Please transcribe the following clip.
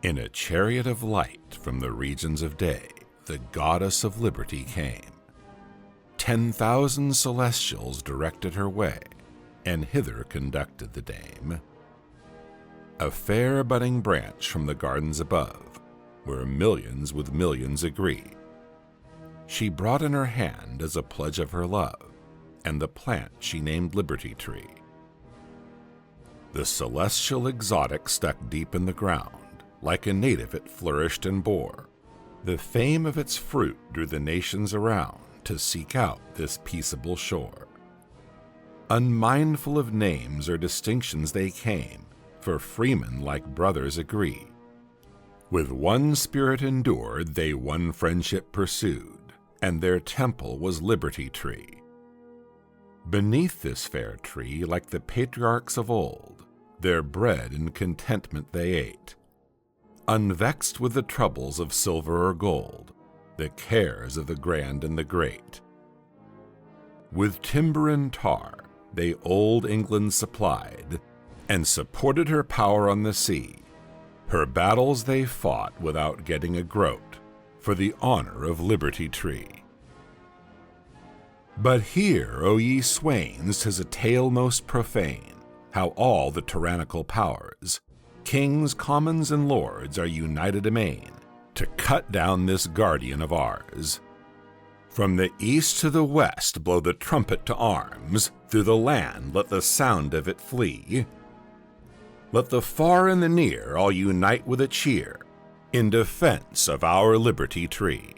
In a chariot of light from the regions of day, the goddess of liberty came. 10,000 celestials directed her way, and hither conducted the dame. A fair budding branch from the gardens above, where millions with millions agree. She brought in her hand as a pledge of her love, and the plant she named Liberty Tree. The celestial exotic stuck deep in the ground, like a native it flourished and bore. The fame of its fruit drew the nations around to seek out this peaceable shore. Unmindful of names or distinctions they came, for freemen like brothers agree. With one spirit endured, they one friendship pursued, and their temple was Liberty Tree. Beneath this fair tree, like the patriarchs of old, their bread in contentment they ate, unvexed with the troubles of silver or gold, the cares of the grand and the great. With timber and tar they old England supplied, and supported her power on the sea. Her battles they fought without getting a groat, for the honor of Liberty Tree. But hear, O ye swains, 'tis a tale most profane, how all the tyrannical powers, kings, commons, and lords, are united amain to cut down this guardian of ours. From the east to the west blow the trumpet to arms, through the land let the sound of it flee. Let the far and the near all unite with a cheer, in defense of our Liberty Tree.